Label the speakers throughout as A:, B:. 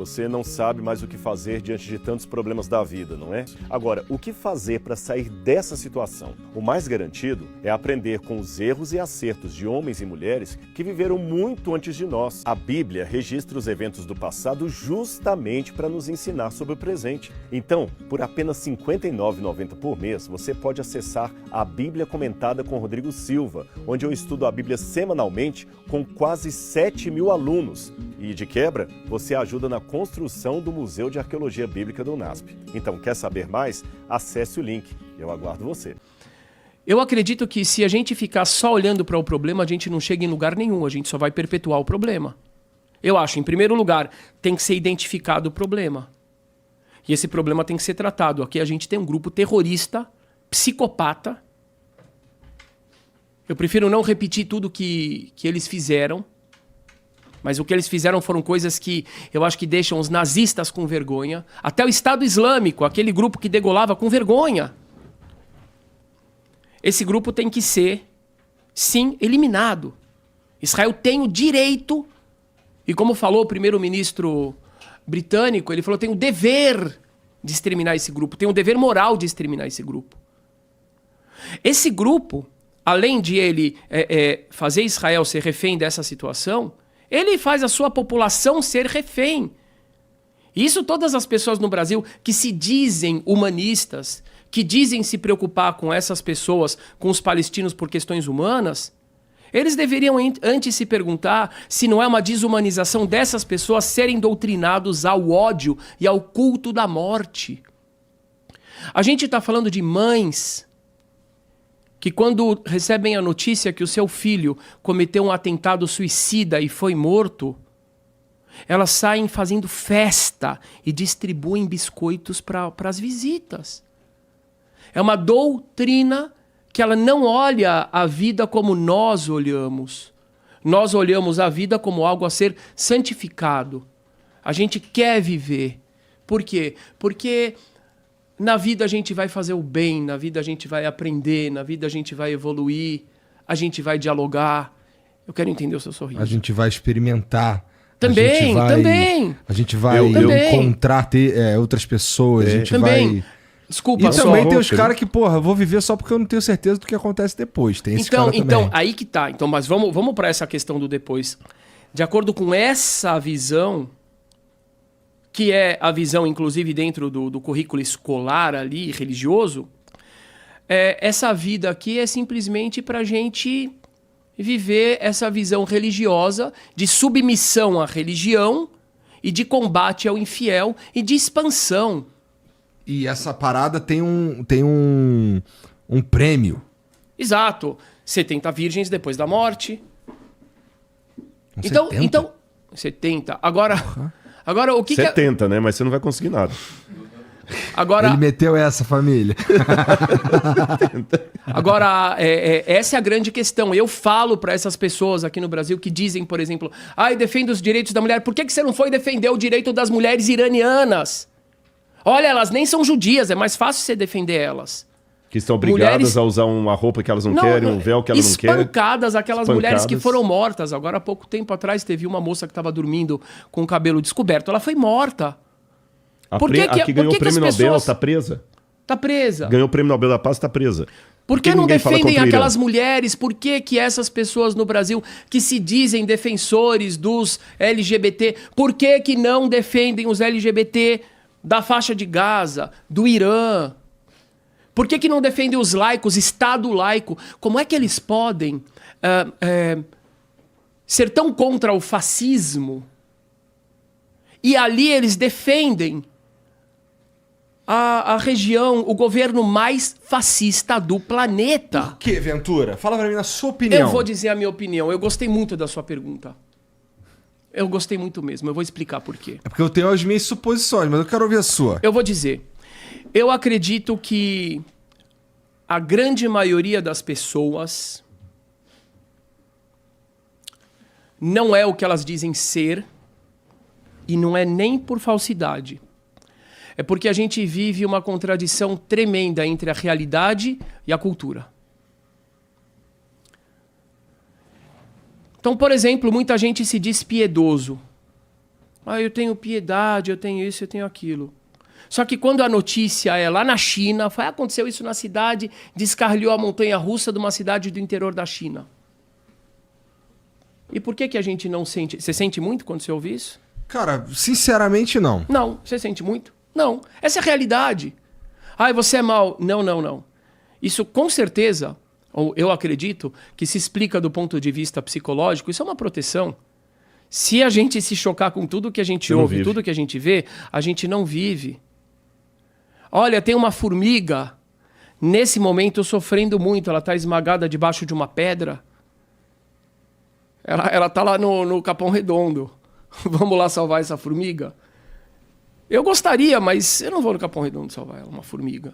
A: Você não sabe mais o que fazer diante de tantos problemas da vida, não é? Agora, o que fazer para sair dessa situação? O mais garantido é aprender com os erros e acertos de homens e mulheres que viveram muito antes de nós. A Bíblia registra os eventos do passado justamente para nos ensinar sobre o presente. Então, por apenas R$ 59,90 por mês, você pode acessar a Bíblia Comentada com Rodrigo Silva, onde eu estudo a Bíblia semanalmente com quase 7.000 alunos. E, de quebra, você ajuda na construção do Museu de Arqueologia Bíblica do UNASP. Então, quer saber mais? Acesse o link. Eu aguardo você.
B: Eu acredito que se a gente ficar só olhando para o problema, a gente não chega em lugar nenhum, a gente só vai perpetuar o problema. Eu acho, em primeiro lugar, tem que ser identificado o problema. E esse problema tem que ser tratado. Aqui a gente tem um grupo terrorista, psicopata. Eu prefiro não repetir tudo que eles fizeram. Mas o que eles fizeram foram coisas que eu acho que deixam os nazistas com vergonha. Até o Estado Islâmico, aquele grupo que degolava, com vergonha. Esse grupo tem que ser, sim, eliminado. Israel tem o direito, e como falou o primeiro-ministro britânico, ele falou que tem o dever de exterminar esse grupo, tem o dever moral de exterminar esse grupo. Esse grupo, além de ele fazer Israel ser refém dessa situação, ele faz a sua população ser refém. Isso todas as pessoas no Brasil que se dizem humanistas, que dizem se preocupar com essas pessoas, com os palestinos por questões humanas, eles deveriam antes se perguntar se não é uma desumanização dessas pessoas serem doutrinados ao ódio e ao culto da morte. A gente está falando de mães que quando recebem a notícia que o seu filho cometeu um atentado suicida e foi morto, elas saem fazendo festa e distribuem biscoitos para as visitas. É uma doutrina que ela não olha a vida como nós olhamos. Nós olhamos a vida como algo a ser santificado. A gente quer viver. Por quê? Porque na vida a gente vai fazer o bem, na vida a gente vai aprender, na vida a gente vai evoluir, a gente vai dialogar. Eu quero entender o seu sorriso.
C: A gente vai experimentar.
B: Também, também.
C: A gente vai encontrar outras pessoas, a gente vai...
B: Desculpa,
C: e também tem os caras que, porra, vou viver só porque eu não tenho certeza do que acontece depois. Tem esse cara também.
B: Então, aí que tá. Então, mas vamos para essa questão do depois. De acordo com essa visão, que é a visão, inclusive, dentro do currículo escolar ali, religioso, essa vida aqui é simplesmente pra gente viver essa visão religiosa de submissão à religião e de combate ao infiel e de expansão.
C: E essa parada tem um prêmio.
B: Exato. 70 virgens depois da morte.
C: Então,
B: 70. Agora o que
A: 70, né? Mas você não vai conseguir nada.
B: Agora,
C: ele meteu essa, família.
B: Agora, essa é a grande questão. Eu falo para essas pessoas aqui no Brasil que dizem, por exemplo, defende os direitos da mulher. Por que você não foi defender o direito das mulheres iranianas? Olha, elas nem são judias, é mais fácil você defender elas.
A: Que estão obrigadas a usar uma roupa que elas não querem, um véu que elas não querem.
B: Espancadas, aquelas mulheres que foram mortas. Agora, há pouco tempo atrás, teve uma moça que estava dormindo com o cabelo descoberto. Ela foi morta.
A: A que ganhou o prêmio Nobel está presa?
B: Está presa.
A: Ganhou o prêmio Nobel da Paz, está presa.
B: Por que não defendem aquelas mulheres? Por que essas pessoas no Brasil que se dizem defensores dos LGBT, por que não defendem os LGBT da faixa de Gaza, do Irã? Por que não defendem os laicos, Estado laico? Como é que eles podem ser tão contra o fascismo e ali eles defendem a região, o governo mais fascista do planeta?
C: Por que, Ventura? Fala pra mim na sua opinião.
B: Eu vou dizer a minha opinião. Eu gostei muito da sua pergunta. Eu gostei muito mesmo. Eu vou explicar por quê.
C: É porque eu tenho as minhas suposições, mas eu quero ouvir a sua.
B: Eu vou dizer. Eu acredito que a grande maioria das pessoas não é o que elas dizem ser e não é nem por falsidade. É porque a gente vive uma contradição tremenda entre a realidade e a cultura. Então, por exemplo, muita gente se diz piedoso. Ah, eu tenho piedade, eu tenho isso, eu tenho aquilo. Só que quando a notícia é lá na China, aconteceu isso na cidade, descarrilhou a montanha-russa de uma cidade do interior da China. E por que a gente não sente? Você sente muito quando você ouve isso?
C: Cara, sinceramente não.
B: Não. Você sente muito? Não. Essa é a realidade. Ai, você é mau. Não. Isso com certeza, ou eu acredito, que se explica do ponto de vista psicológico, isso é uma proteção. Se a gente se chocar com tudo que a gente ouve, tudo que a gente vê, a gente não vive. Olha, tem uma formiga, nesse momento sofrendo muito, ela está esmagada debaixo de uma pedra. Ela está lá no Capão Redondo. Vamos lá salvar essa formiga? Eu gostaria, mas eu não vou no Capão Redondo salvar ela, uma formiga.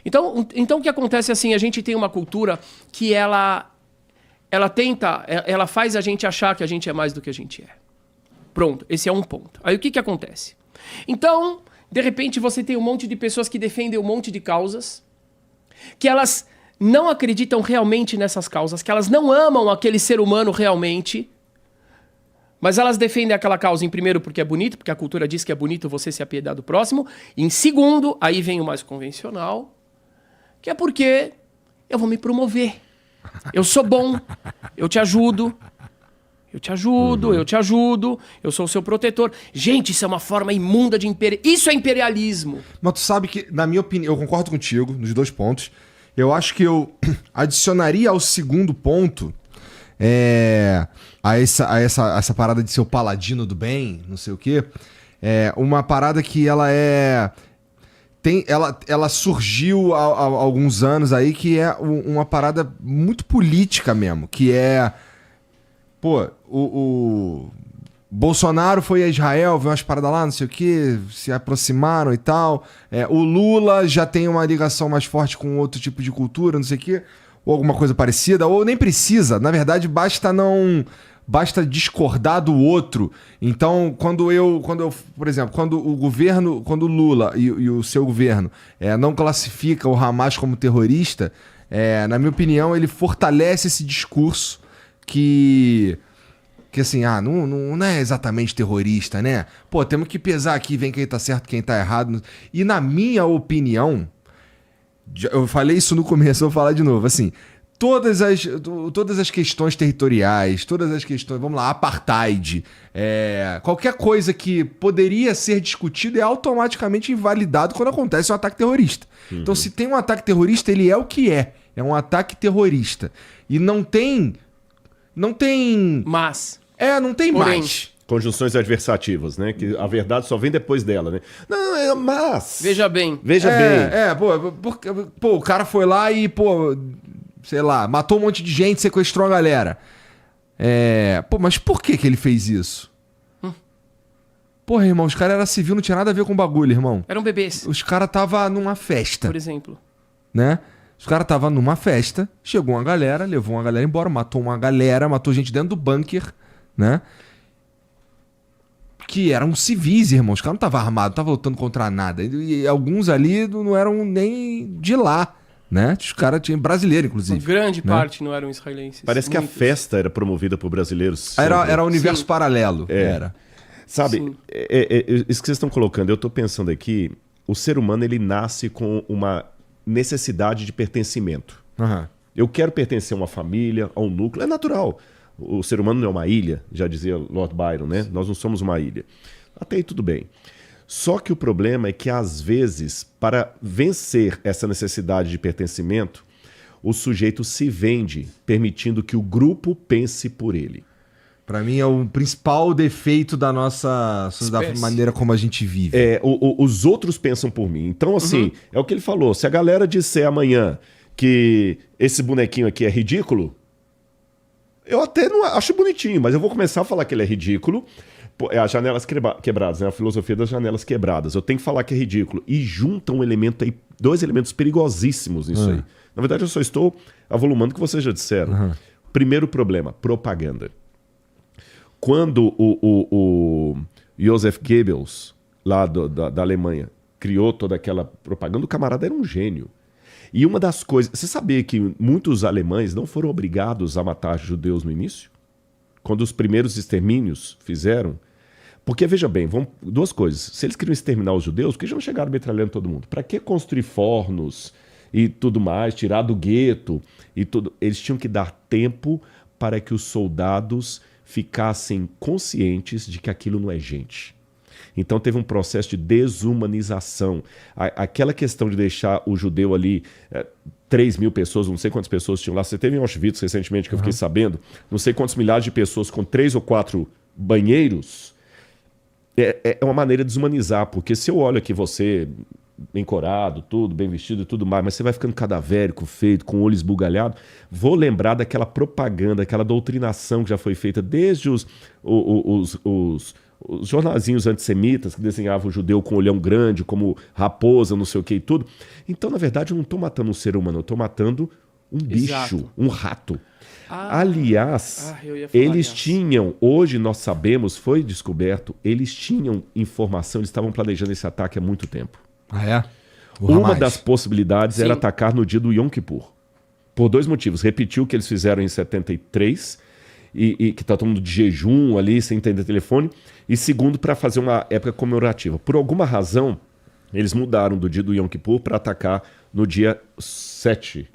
B: Então o que acontece assim, a gente tem uma cultura que ela faz a gente achar que a gente é mais do que a gente é. Pronto, esse é um ponto. Aí o que acontece? Então, de repente você tem um monte de pessoas que defendem um monte de causas, que elas não acreditam realmente nessas causas, que elas não amam aquele ser humano realmente, mas elas defendem aquela causa, em primeiro, porque é bonito, porque a cultura diz que é bonito você se apiedar do próximo. E em segundo, aí vem o mais convencional, que é porque eu vou me promover. Eu sou bom, eu te ajudo, eu sou o seu protetor. Gente, isso é uma forma imunda de imperialismo. Isso é imperialismo.
C: Mas tu sabe que, na minha opinião, eu concordo contigo nos 2 pontos. Eu acho que eu adicionaria ao segundo ponto... a essa parada de ser o paladino do bem, não sei o quê, uma parada que ela surgiu há alguns anos aí, que é uma parada muito política mesmo, que é, o Bolsonaro foi a Israel, viu umas paradas lá, não sei o quê, se aproximaram e tal, o Lula já tem uma ligação mais forte com outro tipo de cultura, não sei o quê, ou alguma coisa parecida, ou nem precisa. Na verdade, basta discordar do outro. Então, por exemplo, quando o Lula e o seu governo não classifica o Hamas como terrorista, na minha opinião, ele fortalece esse discurso que assim, não é exatamente terrorista, né? Temos que pesar aqui, vem quem tá certo, quem tá errado. E na minha opinião, eu falei isso no começo, eu vou falar de novo, assim, todas as questões territoriais, todas as questões, vamos lá, apartheid, qualquer coisa que poderia ser discutido é automaticamente invalidado quando acontece um ataque terrorista. Uhum. Então, se tem um ataque terrorista, ele é o que é um ataque terrorista. E não tem... Não tem mais.
A: Conjunções adversativas, né? Que a verdade só vem depois dela, né? Não, mas...
B: Veja bem.
C: O cara foi lá e, sei lá, matou um monte de gente, sequestrou a galera. Mas por que ele fez isso? Porra, irmão, os caras eram civil, não tinha nada a ver com o bagulho, irmão.
B: Eram bebês.
C: Os caras estavam numa festa.
B: Por exemplo.
C: Né? Os caras estavam numa festa, chegou uma galera, levou uma galera embora, matou gente dentro do bunker, né? Que eram civis, irmão. Os caras não estavam armados, não estavam lutando contra nada. E alguns ali não eram nem de lá, né? Os caras tinham brasileiro, inclusive.
B: Uma grande parte não eram israelenses.
A: Parece que a festa era promovida por brasileiros.
C: Era um universo paralelo. Era.
A: Sabe, isso que vocês estão colocando, eu estou pensando aqui, o ser humano ele nasce com uma necessidade de pertencimento.
C: Uhum.
A: Eu quero pertencer a uma família, a um núcleo, é natural. O ser humano não é uma ilha, já dizia Lord Byron, né? Nós não somos uma ilha. Até aí tudo bem. Só que o problema é que, às vezes, para vencer essa necessidade de pertencimento, o sujeito se vende, permitindo que o grupo pense por ele.
C: Pra mim é o principal defeito da nossa... da maneira como a gente vive.
A: Os outros pensam por mim. Então, assim, é o que ele falou. Se a galera disser amanhã que esse bonequinho aqui é ridículo, eu até não acho bonitinho, mas eu vou começar a falar que ele é ridículo. É as janelas quebradas, né? A filosofia das janelas quebradas. Eu tenho que falar que é ridículo. E junta um elemento aí, 2 elementos perigosíssimos nisso aí. Na verdade, eu só estou avolumando o que vocês já disseram. Primeiro problema, propaganda. Quando o Joseph Goebbels, lá da Alemanha, criou toda aquela propaganda, o camarada era um gênio. E uma das coisas... Você sabia que muitos alemães não foram obrigados a matar judeus no início? Quando os primeiros extermínios fizeram? Porque, veja bem, duas coisas. Se eles queriam exterminar os judeus, por que já não chegaram metralhando todo mundo? Para que construir fornos e tudo mais, tirar do gueto e tudo? Eles tinham que dar tempo para que os soldados ficassem conscientes de que aquilo não é gente. Então teve um processo de desumanização. Aquela questão de deixar o judeu ali, 3 mil pessoas, não sei quantas pessoas tinham lá. Você teve em Auschwitz recentemente, que eu fiquei sabendo, não sei quantos milhares de pessoas com 3 ou 4 banheiros. É uma maneira de desumanizar, porque se eu olho aqui você, bem corado, tudo, bem vestido e tudo mais, mas você vai ficando cadavérico, feito, com o olho esbugalhado, vou lembrar daquela propaganda, aquela doutrinação que já foi feita desde os jornalzinhos antissemitas que desenhavam o judeu com olhão grande, como raposa, não sei o que e tudo. Então, na verdade, eu não estou matando um ser humano, eu estou matando um bicho, um rato. Aliás, eles tinham, hoje nós sabemos, foi descoberto, eles tinham informação, eles estavam planejando esse ataque há muito tempo.
C: Ah, é?
A: Uma das possibilidades era atacar no dia do Yom Kippur. Por 2 motivos. Repetiu o que eles fizeram em 73, e que está todo mundo de jejum ali, sem entender telefone. E segundo, para fazer uma época comemorativa. Por alguma razão, eles mudaram do dia do Yom Kippur para atacar no dia 7.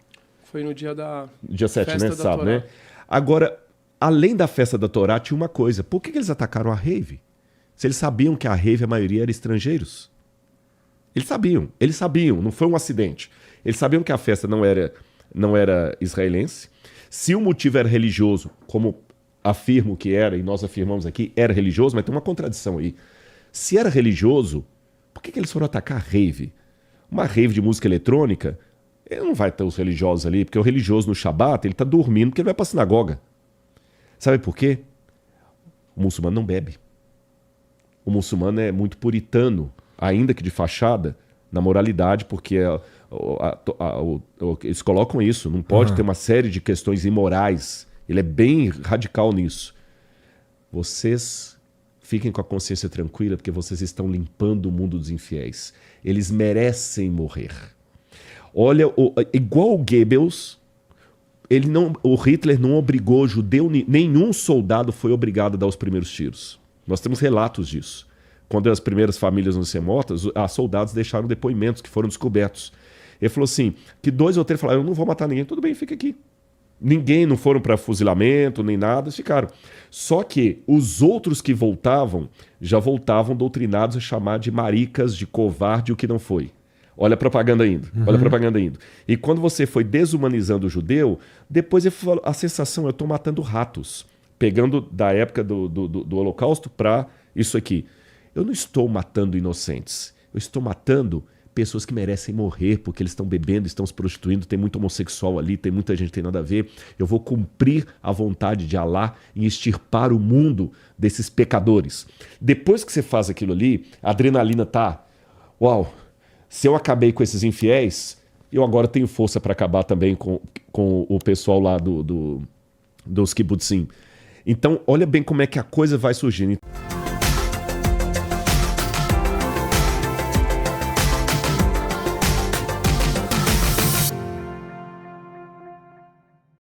B: Foi no dia da
A: dia 7,
B: festa
A: né?
B: da
A: Sábado, né? Agora, além da festa da Torá, tinha uma coisa. Por que eles atacaram a rave? Se eles sabiam que a rave, a maioria, era estrangeiros. Eles sabiam, não foi um acidente. Eles sabiam que a festa não era israelense. Se o motivo era religioso, como afirmo que era, e nós afirmamos aqui, era religioso, mas tem uma contradição aí. Se era religioso, por que eles foram atacar a rave? Uma rave de música eletrônica, ele não vai ter os religiosos ali, porque o religioso no Shabat, ele está dormindo porque ele vai para a sinagoga. Sabe por quê? O muçulmano não bebe. O muçulmano é muito puritano, ainda que de fachada, na moralidade, porque eles colocam isso, não pode ter uma série de questões imorais. Ele é bem radical nisso. Vocês fiquem com a consciência tranquila, porque vocês estão limpando o mundo dos infiéis. Eles merecem morrer. Olha, igual o Goebbels, o Hitler não obrigou judeu, nenhum soldado foi obrigado a dar os primeiros tiros. Nós temos relatos disso. Quando as primeiras famílias não ser mortas, os soldados deixaram depoimentos que foram descobertos. Ele falou assim, que 2 ou 3 falaram, eu não vou matar ninguém, tudo bem, fica aqui. Ninguém, não foram para fuzilamento, nem nada, ficaram. Só que os outros que voltavam, já voltavam doutrinados a chamar de maricas, de covarde, o que não foi. Olha a propaganda indo, olha a propaganda indo. E quando você foi desumanizando o judeu, depois ele falou, a sensação, eu estou matando ratos. Pegando da época do Holocausto para isso aqui. Eu não estou matando inocentes. Eu estou matando pessoas que merecem morrer porque eles estão bebendo, estão se prostituindo, tem muito homossexual ali, tem muita gente que tem nada a ver. Eu vou cumprir a vontade de Alá em extirpar o mundo desses pecadores. Depois que você faz aquilo ali, a adrenalina tá... Uau! Se eu acabei com esses infiéis, eu agora tenho força para acabar também com o pessoal lá dos kibbutzim. Então, olha bem como é que a coisa vai surgindo.